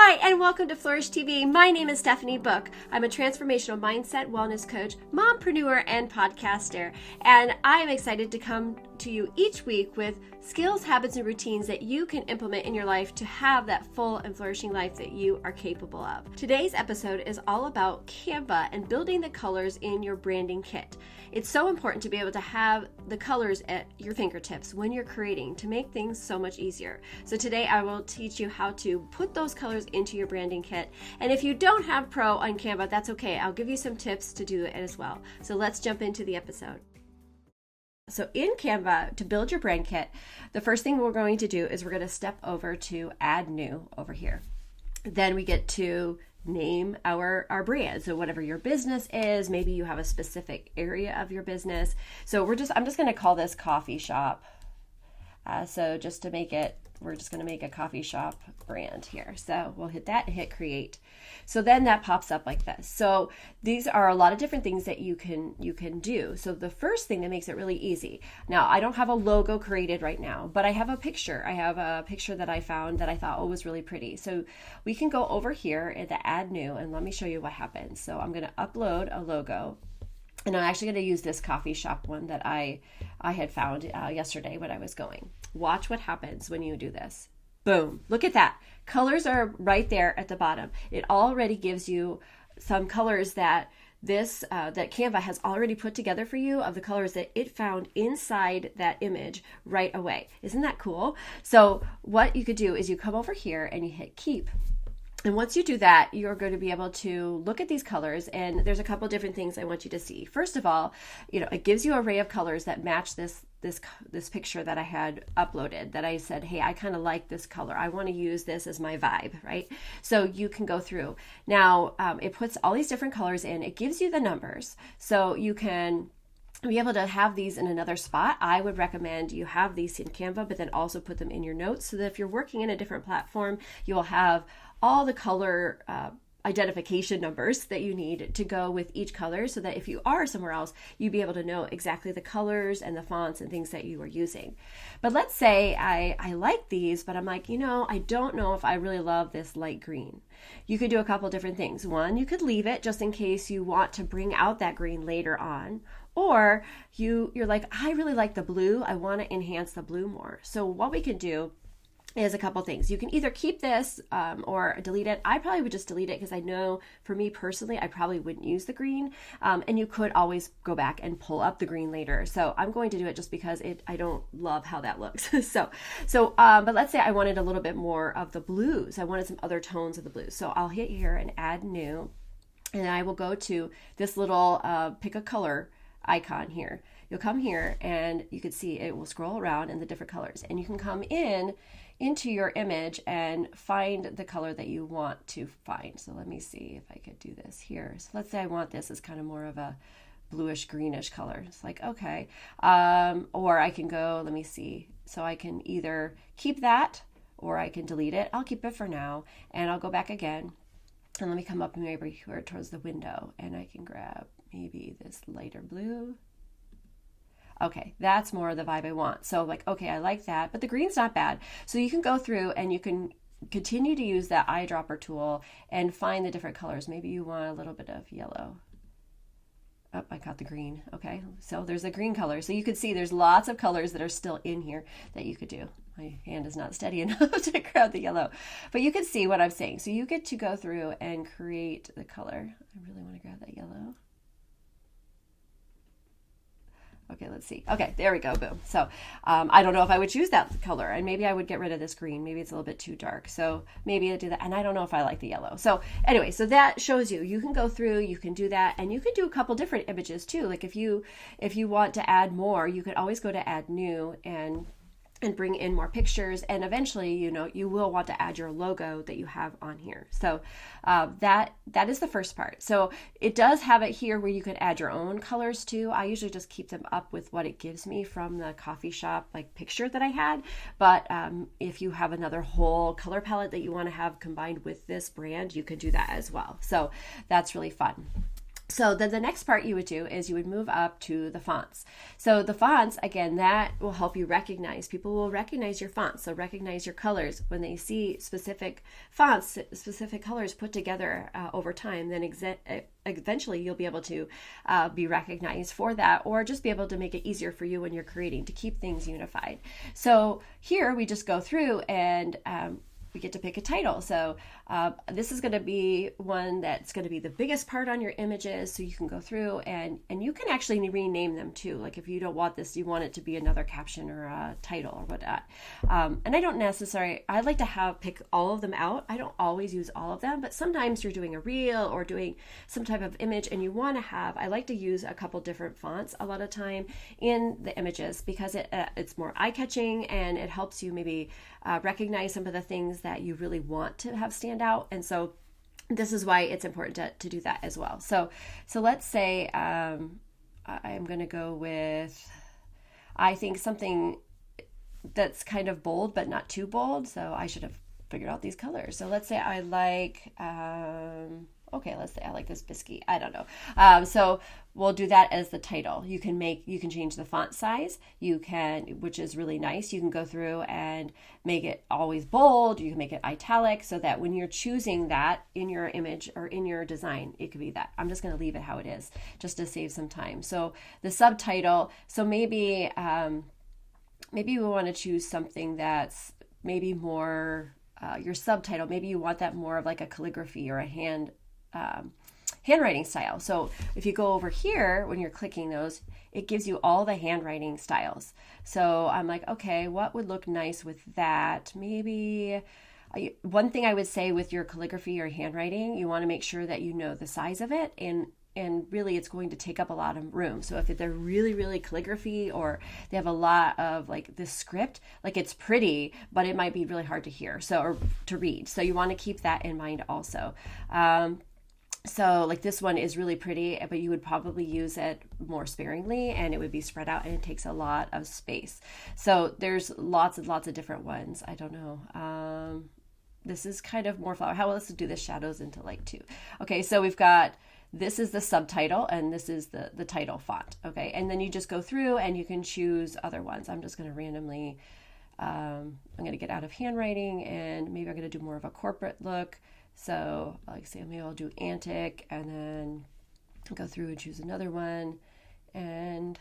Hi, and welcome to Flourish TV. My name is Stephanie Book. I'm a transformational mindset, wellness coach, mompreneur, and podcaster. And I'm excited to come to you each week with skills, habits, and routines that you can implement in your life to have that full and flourishing life that you are capable of. Today's episode is all about Canva and building the colors in your branding kit. It's so important to be able to have the colors at your fingertips when you're creating to make things so much easier. So today I will teach you how to put those colors into your branding kit. And if you don't have Pro on Canva, that's okay. I'll give you some tips to do it as well. So let's jump into the episode. So in Canva, to build your brand kit, the first thing we're going to do is we're going to step over to Add New over here. Then we get to name our brand. So whatever your business is, maybe you have a specific area of your business. So I'm just going to call this coffee shop. So just to make it, we're just going to make a coffee shop brand here. So we'll hit that and hit create. So then that pops up like this. So these are a lot of different things that you can do. So the first thing that makes it really easy. Now, I don't have a logo created right now, but I have a picture. I have a picture that I found that I thought was really pretty. So we can go over here at the Add New and let me show you what happens. So I'm going to upload a logo. And I'm actually going to use this coffee shop one that I had found yesterday when I was going. Watch what happens when you do this. Boom. Look at that. Colors are right there at the bottom. It already gives you some colors that that Canva has already put together for you of the colors that it found inside that image right away. Isn't that cool? So what you could do is you come over here and you hit keep. And once you do that, you're going to be able to look at these colors, and there's a couple different things I want you to see. First of all, it gives you an array of colors that match this picture that I had uploaded, that I said, hey, I kind of like this color. I want to use this as my vibe, right? So you can go through. Now, it puts all these different colors in. It gives you the numbers. So you can be able to have these in another spot. I would recommend you have these in Canva, but then also put them in your notes so that if you're working in a different platform, you will have all the color identification numbers that you need to go with each color, so that if you are somewhere else, you'd be able to know exactly the colors and the fonts and things that you are using. But let's say I like these, but I'm like, I don't know if I really love this light green. You could do a couple different things. One, you could leave it just in case you want to bring out that green later on. Or you're like, I really like the blue. I want to enhance the blue more. So what we can do is a couple things. You can either keep this or delete it. I probably would just delete it because I know for me personally, I probably wouldn't use the green. And you could always go back and pull up the green later. So I'm going to do it just because I don't love how that looks. But let's say I wanted a little bit more of the blues. I wanted some other tones of the blues. So I'll hit here and Add New, and I will go to this little pick a color icon here. You'll come here and you can see it will scroll around in the different colors, and you can come into your image and find the color that you want to find. So let me see if I could do this here. So let's say I want this as kind of more of a bluish greenish color. It's like, okay. Or I can go, let me see. So I can either keep that or I can delete it. I'll keep it for now, and I'll go back again. And let me come up maybe here towards the window, and I can grab maybe this lighter blue. Okay, that's more the vibe I want. So like, okay, I like that, but the green's not bad. So you can go through and you can continue to use that eyedropper tool and find the different colors. Maybe you want a little bit of yellow. Oh, I got the green. Okay, so there's a green color. So you can see there's lots of colors that are still in here that you could do. My hand is not steady enough to grab the yellow, but you can see what I'm saying. So you get to go through and create the color. I really want to grab that yellow. Okay, let's see. Okay, there we go, boom. So I don't know if I would choose that color, and maybe I would get rid of this green. Maybe it's a little bit too dark. So maybe I do that, and I don't know if I like the yellow. So anyway, so that shows you can go through, you can do that, and you can do a couple different images too. Like if you want to add more, you could always go to Add New and bring in more pictures, and eventually you will want to add your logo that you have on here. So that is the first part. So it does have it here where you can add your own colors too. I usually just keep them up with what it gives me from the coffee shop picture that I had, but if you have another whole color palette that you want to have combined with this brand, you can do that as well. So that's really fun. So then the next part you would do is you would move up to the fonts. So the fonts, again, that will help you recognize. People will recognize your fonts, so recognize your colors. When they see specific fonts, specific colors put together over time, then eventually you'll be able to be recognized for that, or just be able to make it easier for you when you're creating to keep things unified. So here we just go through and we get to pick a title. So this is going to be one that's going to be the biggest part on your images. So you can go through and you can actually rename them too. Like if you don't want this, you want it to be another caption or a title or whatnot. And I don't necessarily, I like to pick all of them out. I don't always use all of them, but sometimes you're doing a reel or doing some type of image and you want to have, I like to use a couple different fonts a lot of time in the images because it's more eye-catching and it helps you maybe recognize some of the things that you really want to have stand out. And so this is why it's important to do that as well. So let's say I'm going to go with, I think something that's kind of bold but not too bold. So I should have figured out these colors. So let's say I like let's say I like this biscuit. I don't know. So we'll do that as the title. You can change the font size. Which is really nice. You can go through and make it always bold. You can make it italic so that when you're choosing that in your image or in your design, it could be that. I'm just going to leave it how it is just to save some time. So the subtitle, so maybe we want to choose something that's maybe more, your subtitle, maybe you want that more of like a calligraphy or a handwriting style. So if you go over here, when you're clicking those, it gives you all the handwriting styles. So I'm like, okay, what would look nice with that? Maybe one thing I would say with your calligraphy or handwriting, you want to make sure that you know the size of it and really it's going to take up a lot of room. So if they're really, really calligraphy or they have a lot of like this script, like it's pretty, but it might be really hard to hear or to read. So you want to keep that in mind also. So like this one is really pretty, but you would probably use it more sparingly and it would be spread out and it takes a lot of space. So there's lots and lots of different ones. I don't know. This is kind of more flower. How else to do the shadows into like 2? Okay, so we've got, this is the subtitle and this is the title font. Okay, and then you just go through and you can choose other ones. I'm just going to randomly, I'm going to get out of handwriting and maybe I'm going to do more of a corporate look. So like say maybe I'll do antic and then go through and choose another one and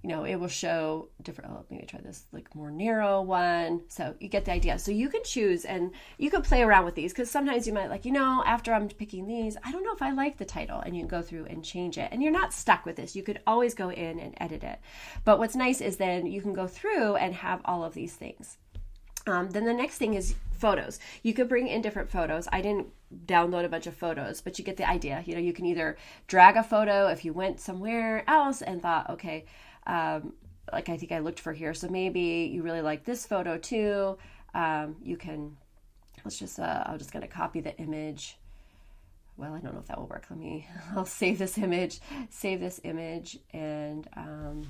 it will show different, maybe try this like more narrow one. So you get the idea. So you can choose and you can play around with these because sometimes you might like, after I'm picking these, I don't know if I like the title and you can go through and change it and you're not stuck with this. You could always go in and edit it. But what's nice is then you can go through and have all of these things. Then the next thing is photos. You could bring in different photos. I didn't download a bunch of photos, but you get the idea. You can either drag a photo if you went somewhere else and thought, okay, like I think I looked for here. So maybe you really like this photo too. You can, I'm just going to copy the image. Well, I don't know if that will work. I'll save this image, and I'm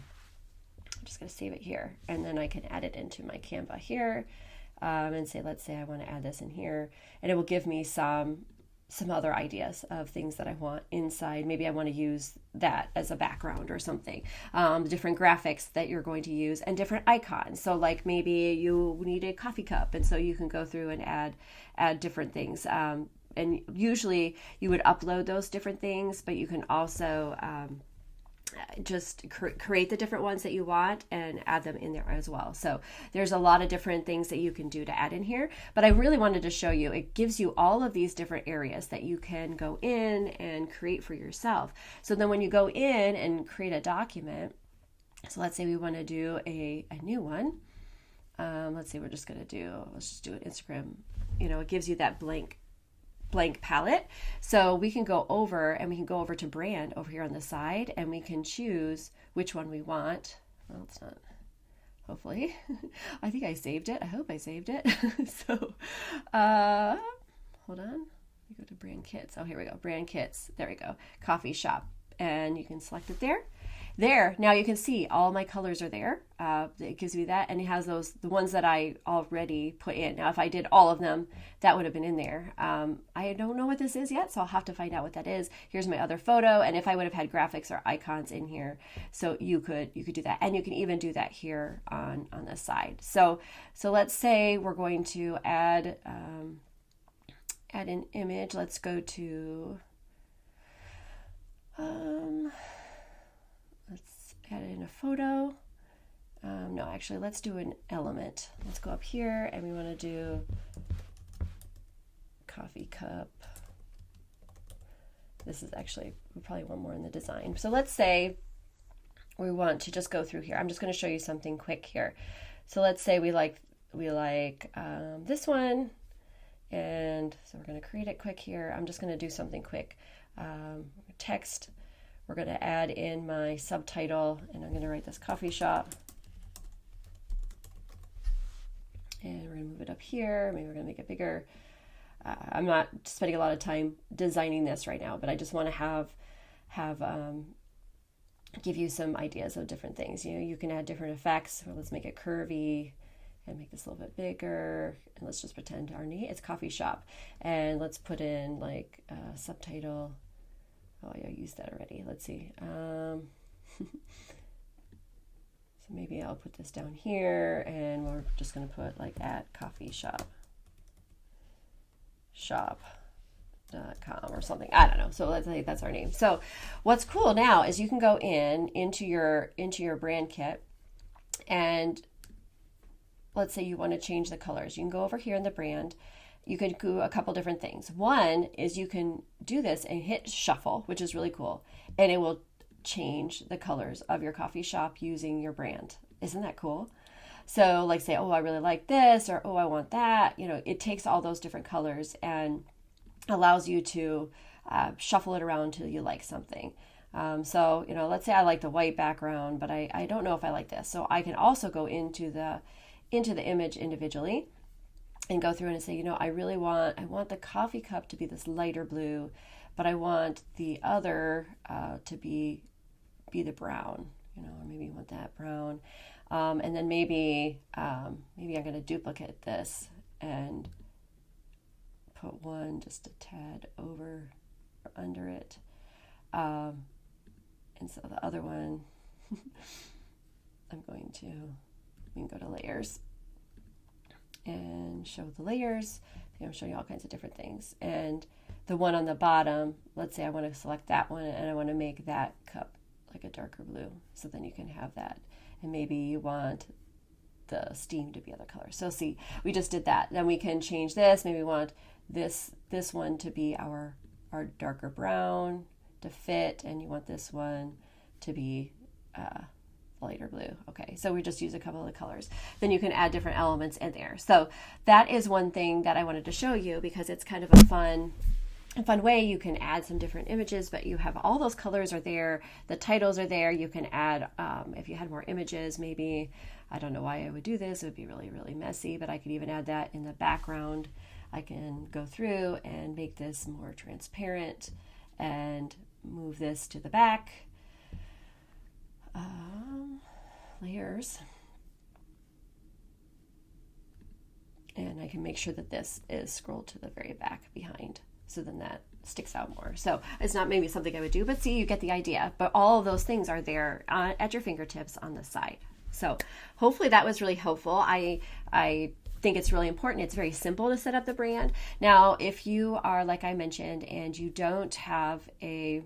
just going to save it here. And then I can add it into my Canva here. And say, let's say I want to add this in here, and it will give me some other ideas of things that I want inside. Maybe I want to use that as a background or something. Different graphics that you're going to use and different icons. So like maybe you need a coffee cup, and so you can go through and add different things. And usually you would upload those different things, but you can also just create the different ones that you want and add them in there as well. So there's a lot of different things that you can do to add in here, but I really wanted to show you, it gives you all of these different areas that you can go in and create for yourself. So then when you go in and create a document, so let's say we want to do a new one. Let's say let's just do an Instagram, it gives you that blank palette. So we can go over to brand over here on the side and we can choose which one we want. Well, it's not, hopefully. I think I saved it. I hope I saved it. So, hold on. We go to brand kits. Oh, here we go. Brand kits. There we go. Coffee shop. And you can select it there. there, now you can see all my colors are there. It gives me that, and it has the ones that I already put in. Now, if I did all of them, that would have been in there. I don't know what this is yet, so I'll have to find out what that is. Here's my other photo, and if I would have had graphics or icons in here, so you could do that, and you can even do that here on this side. So let's say we're going to add an image. Let's go to let's add in a photo. No, actually, let's do an element. Let's go up here, and we want to do coffee cup. This is actually, we probably want more in the design. So let's say we want to just go through here. I'm just going to show you something quick here. So let's say we like this one, and so we're going to create it quick here. I'm just going to do something quick. Text. We're going to add in my subtitle, and I'm going to write this coffee shop. And we're going to move it up here. Maybe we're going to make it bigger. I'm not spending a lot of time designing this right now, but I just want to have give you some ideas of different things. You know, you can add different effects. So let's make it curvy and make this a little bit bigger. And let's just pretend our name is coffee shop. And let's put in like a subtitle. Oh, yeah, I used that already. Let's see. So maybe I'll put this down here, and we're just going to put like at coffee shop.com or something. I don't know. So let's say that's our name. So what's cool now is you can go into your brand kit, and let's say you want to change the colors. You can go over here in the brand. You could do a couple different things. One is you can do this and hit shuffle, which is really cool, and it will change the colors of your coffee shop using your brand. Isn't that cool? So like say, oh, I really like this, or oh, I want that. You know, it takes all those different colors and allows you to shuffle it around till you like something. So, you know, let's say I like the white background, but I don't know if I like this. So I can also go into the image individually and go through and say, you know, I want the coffee cup to be this lighter blue, but I want the other to be the brown, you know, or maybe you want that brown. And then maybe I'm going to duplicate this and put one just a tad over or under it. And so the other one, we can go to layers and show the layers. I'm showing you all kinds of different things. And the one on the bottom, let's say I want to select that one, and I want to make that cup like a darker blue. So then you can have that. And maybe you want the steam to be other colors. So see, we just did that. Then we can change this. Maybe we want this one to be our darker brown to fit, and you want this one to be lighter blue. Okay, so we just use a couple of the colors. Then you can add different elements in there. So that is one thing that I wanted to show you, because it's kind of a fun way. You can add some different images, but you have all those colors are there. The titles are there. You can add, if you had more images, maybe, I don't know why I would do this. It would be really, really messy, but I could even add that in the background. I can go through and make this more transparent and move this to the back. Layers. And I can make sure that this is scrolled to the very back behind, so then that sticks out more. So it's not maybe something I would do, but see, you get the idea. But all of those things are there at your fingertips on the side. So hopefully that was really helpful. I think it's really important. It's very simple to set up the brand. Now, if you are, like I mentioned, and you don't have the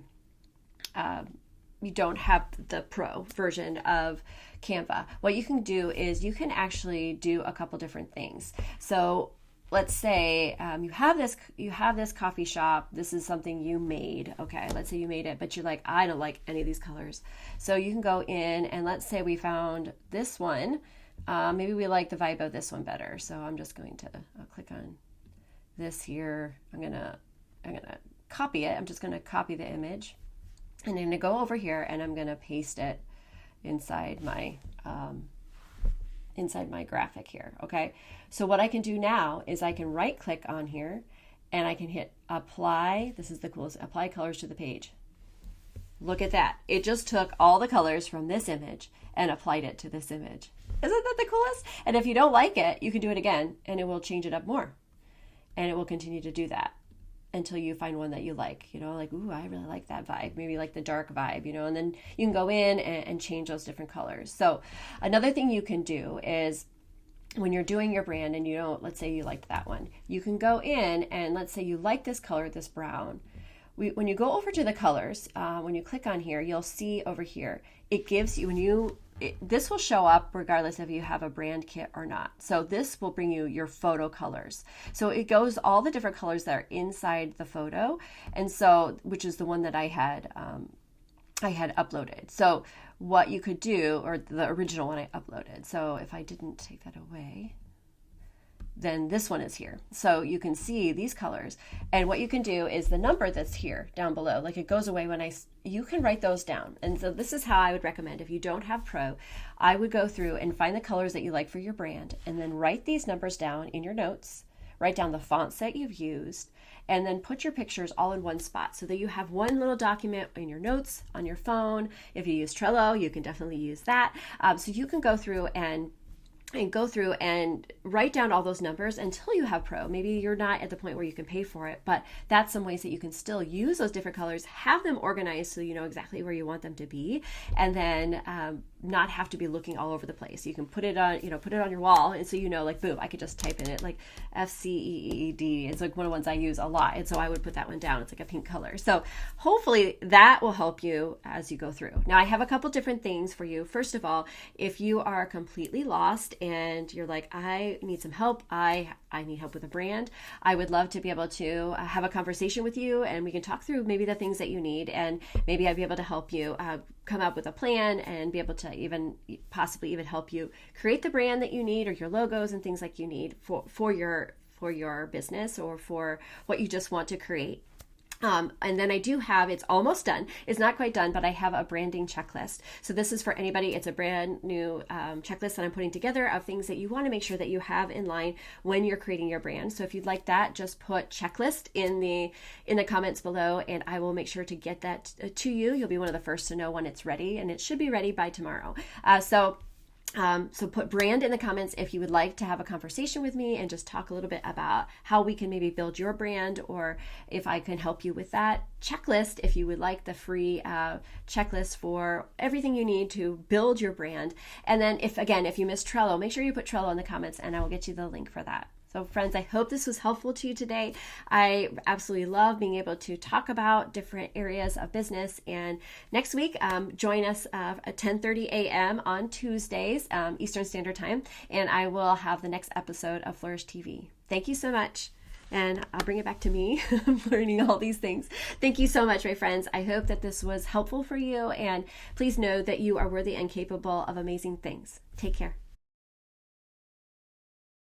pro version of Canva, what you can do is you can actually do a couple different things. So let's say you have this coffee shop. This is something you made. Okay, let's say you made it, but you're like, I don't like any of these colors. So you can go in, and let's say we found this one. Maybe we like the vibe of this one better. So I'm just going to click on this here. I'm gonna copy it. I'm just gonna copy the image, and I'm gonna go over here, and I'm gonna paste it inside my graphic here. Okay, so what I can do now is I can right click on here, and I can hit apply. This is the coolest, apply colors to the page. Look at that. It just took all the colors from this image and applied it to this image. Isn't that the coolest? And if you don't like it, you can do it again and it will change it up more. And it will continue to do that until you find one that you like, like, ooh, I really like that vibe, maybe like the dark vibe, and then you can go in and change those different colors. So another thing you can do is when you're doing your brand and let's say you liked that one, you can go in and let's say you like this color, this brown. When you go over to the colors, when you click on here, you'll see over here, it gives you, this will show up regardless if you have a brand kit or not. So this will bring you your photo colors. So it goes all the different colors that are inside the photo. And so, which is the one that I had uploaded. So what you could do, or the original one I uploaded. So if I didn't take that away, then this one is here. So you can see these colors. And what you can do is the number that's here down below, like it goes away when you can write those down. And so this is how I would recommend, if you don't have Pro, I would go through and find the colors that you like for your brand and then write these numbers down in your notes, write down the fonts that you've used, and then put your pictures all in one spot so that you have one little document in your notes on your phone. If you use Trello, you can definitely use that. So you can go through and write down all those numbers until you have Pro. Maybe you're not at the point where you can pay for it, but that's some ways that you can still use those different colors, have them organized so you know exactly where you want them to be, and then not have to be looking all over the place. You can put it on your wall, and so like, boom, I could just type in it like FCEED. It's like one of the ones I use a lot, and so I would put that one down. It's like a pink color. So hopefully that will help you as you go through. Now I have a couple different things for you. First of all, if you are completely lost and you're like, I need some help, I need help with a brand, I would love to be able to have a conversation with you, and we can talk through maybe the things that you need, and maybe I'd be able to help you come up with a plan and be able to possibly even help you create the brand that you need, or your logos and things like you need for your business or for what you just want to create. And then I do have, it's almost done. It's not quite done, but I have a branding checklist. So this is for anybody. It's a brand new checklist that I'm putting together of things that you want to make sure that you have in line when you're creating your brand. So if you'd like that, just put checklist in the comments below, and I will make sure to get that to you. You'll be one of the first to know when it's ready, and it should be ready by tomorrow. So put brand in the comments if you would like to have a conversation with me and just talk a little bit about how we can maybe build your brand, or if I can help you with that checklist, if you would like the free checklist for everything you need to build your brand. And then if you missed Trello, make sure you put Trello in the comments and I will get you the link for that. So friends, I hope this was helpful to you today. I absolutely love being able to talk about different areas of business. And next week, join us at 10:30 a.m. on Tuesdays, Eastern Standard Time, and I will have the next episode of Flourish TV. Thank you so much. And I'll bring it back to me. I'm learning all these things. Thank you so much, my friends. I hope that this was helpful for you. And please know that you are worthy and capable of amazing things. Take care.